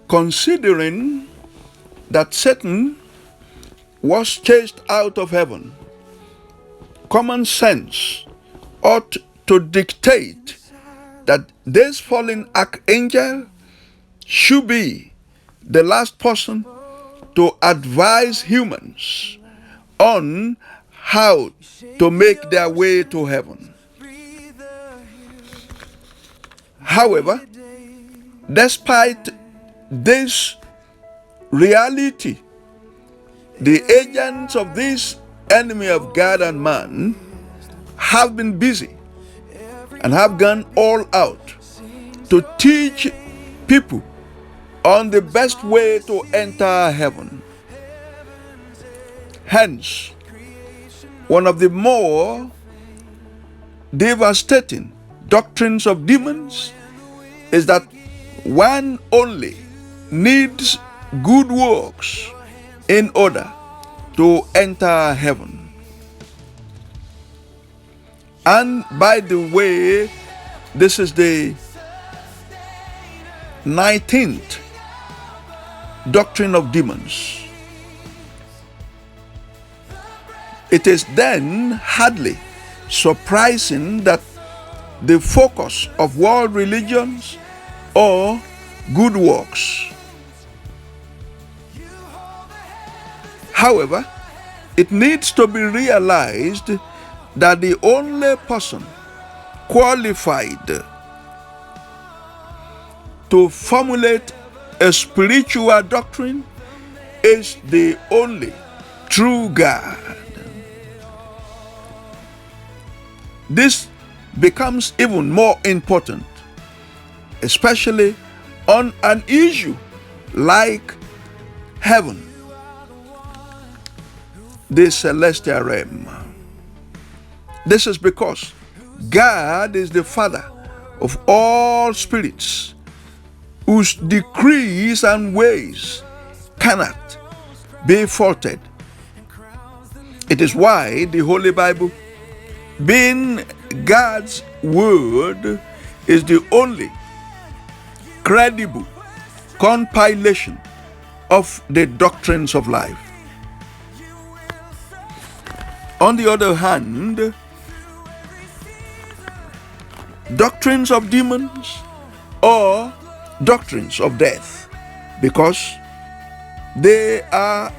considering that Satan was chased out of heaven, common sense ought to dictate that this fallen archangel should be the last person to advise humans on how to make their way to heaven. However, despite this reality, the agents of this enemy of God and man have been busy and have gone all out to teach people on the best way to enter heaven. Hence, one of the more devastating doctrines of demons is that one only needs good works in order to enter heaven. And by the way, this is the 19th doctrine of demons. It is then hardly surprising that the focus of world religions or good works. However, it needs to be realized that the only person qualified to formulate a spiritual doctrine is the only true God. This becomes even more important, especially on an issue like heaven, the celestial realm. This is because God is the Father of all spirits, whose decrees and ways cannot be faulted. It is why the Holy Bible, being God's word, is the only credible compilation of the doctrines of life. On the other hand, doctrines of demons or doctrines of death, because they are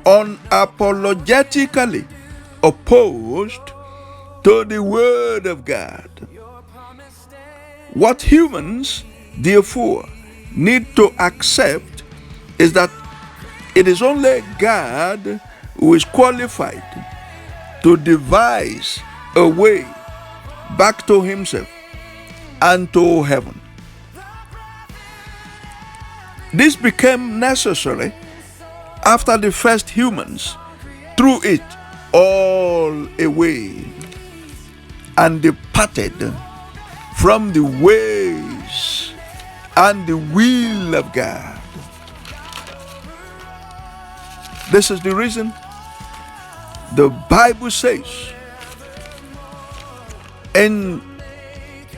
unapologetically opposed to the Word of God. What humans, therefore, need to accept is that it is only God who is qualified to devise a way back to Himself and to heaven. This became necessary after the first humans threw it all away and departed from the ways and the will of God. This is the reason the Bible says in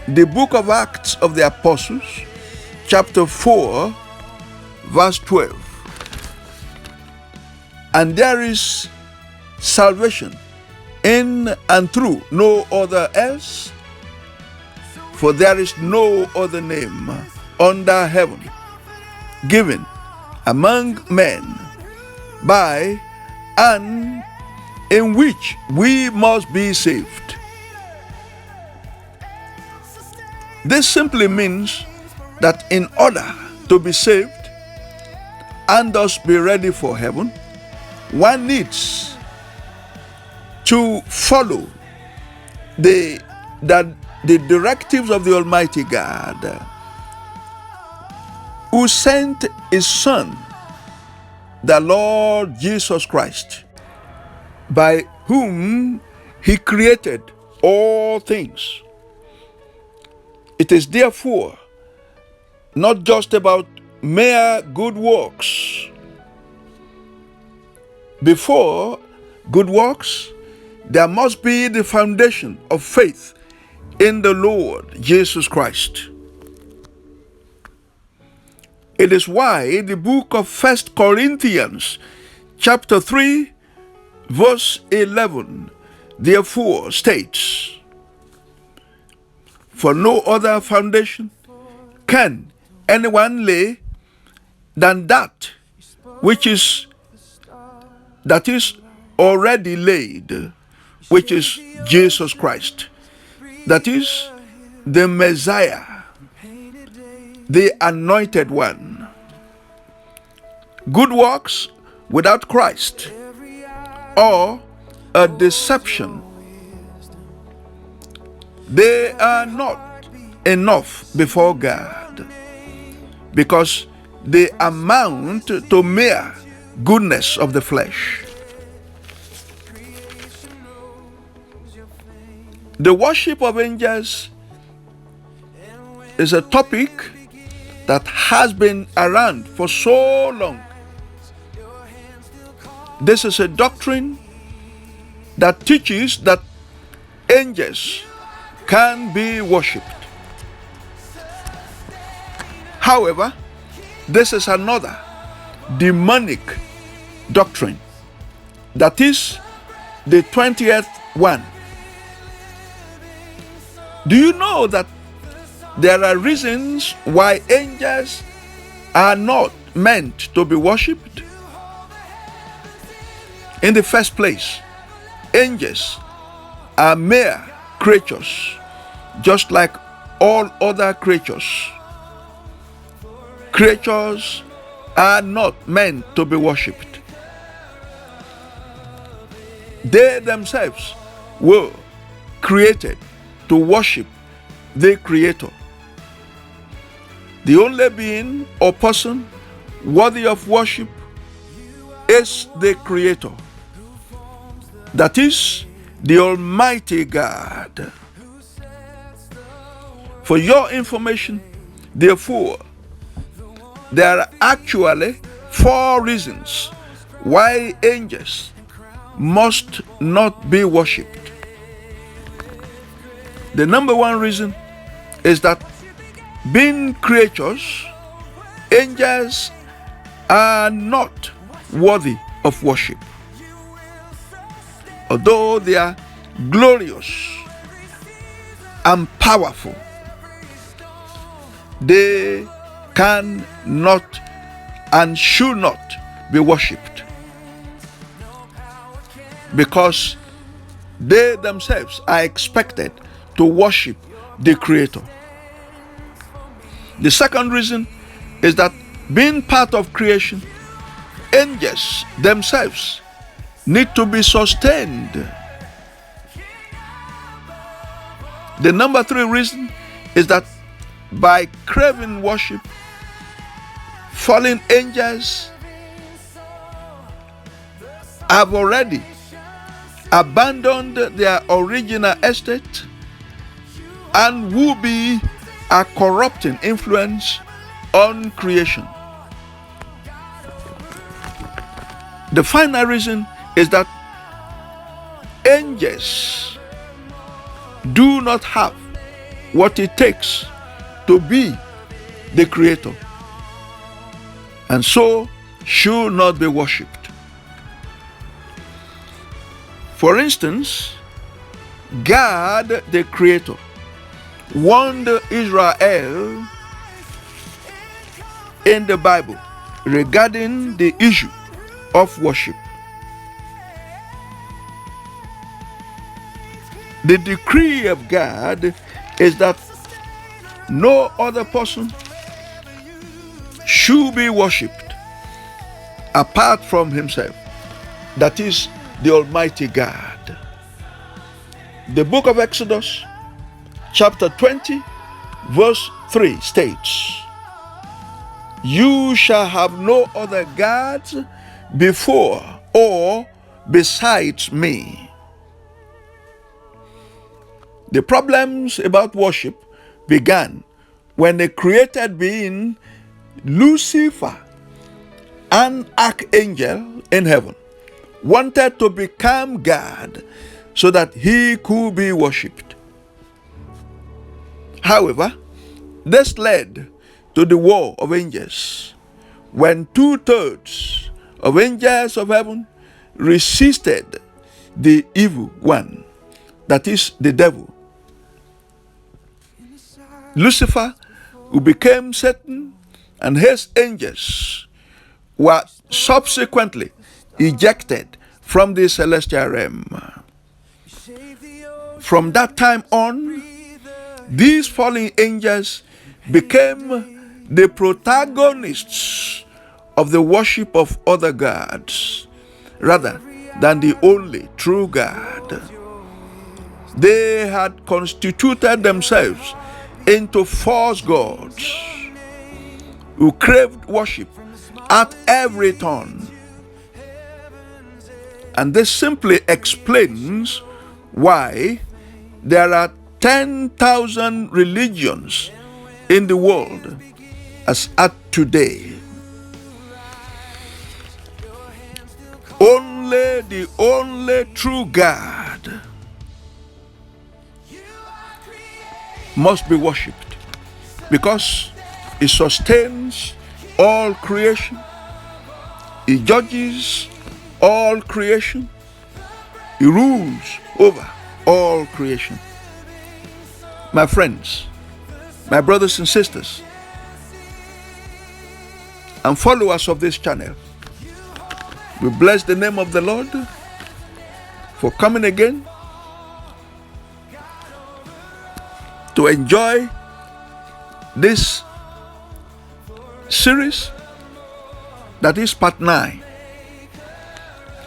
the book of Acts of the Apostles, chapter 4, verse 12, and there is salvation in and through no other else, for there is no other name under heaven given among men by and in which we must be saved. This simply means that in order to be saved and thus be ready for heaven, one needs to follow the directives of the Almighty God, who sent His Son, the Lord Jesus Christ, by whom He created all things. It is therefore not just about mere good works. Before good works, there must be the foundation of faith in the Lord Jesus Christ. It is why the book of 1 Corinthians chapter 3 verse 11 therefore states, "For no other foundation can anyone lay than that is already laid, which is Jesus Christ." That is the Messiah, the anointed one. Good works without Christ or a deception, they are not enough before God, because they amount to mere goodness of the flesh. The worship of angels is a topic that has been around for so long. This is a doctrine that teaches that angels can be worshipped. However, this is another demonic doctrine. That is the 20th one. Do you know that there are reasons why angels are not meant to be worshipped? In the first place, angels are mere creatures, just like all other creatures. Creatures are not meant to be worshipped. They themselves were created to worship the Creator. The only being or person worthy of worship is the Creator. That is the Almighty God. For your information, therefore, there are actually 4 reasons why angels must not be worshipped. The number 1 reason is that being creatures, angels are not worthy of worship. Although they are glorious and powerful, they cannot and should not be worshipped, because they themselves are expected to worship the Creator. The second reason is that being part of creation, angels themselves need to be sustained. The number 3 reason is that by craving worship, fallen angels have already abandoned their original estate and will be a corrupting influence on creation. The final reason is that angels do not have what it takes to be the Creator, and so should not be worshipped. For instance, God the Creator warned Israel in the Bible regarding the issue of worship. The decree of God is that no other person should be worshipped apart from himself, that is the Almighty God. The book of Exodus chapter 20 verse 3 states, "You shall have no other gods before or besides me." The problems about worship began when a created being, Lucifer, an archangel in heaven, wanted to become God so that he could be worshipped. However, this led to the war of angels. when 2/3 of angels of heaven resisted the evil one, that is the devil. Lucifer, who became Satan, and his angels were subsequently ejected from the celestial realm. From that time on, these fallen angels became the protagonists of the worship of other gods rather than the only true God. They had constituted themselves into false gods who craved worship at every turn. And this simply explains why there are 10,000 religions in the world as at today. Only the only true God must be worshipped, because He sustains all creation, He judges all creation, He rules over all creation. My friends, my brothers and sisters, and followers of this channel, we bless the name of the Lord for coming again to enjoy this series that is part 9.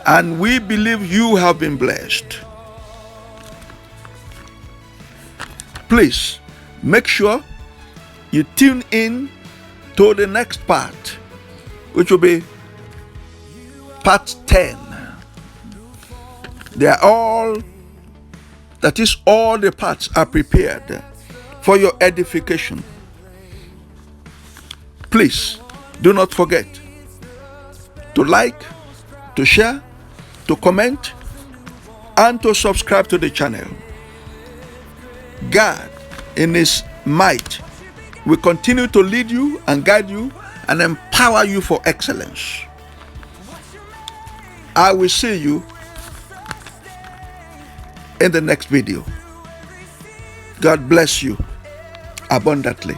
And we believe you have been blessed. Please make sure you tune in to the next part, which will be part 10. They are all, that is, all the parts are prepared for your edification. Please do not forget to like, to share, to comment, and to subscribe to the channel. God, in His might, will continue to lead you and guide you and empower you for excellence. I will see you in the next video. God bless you abundantly.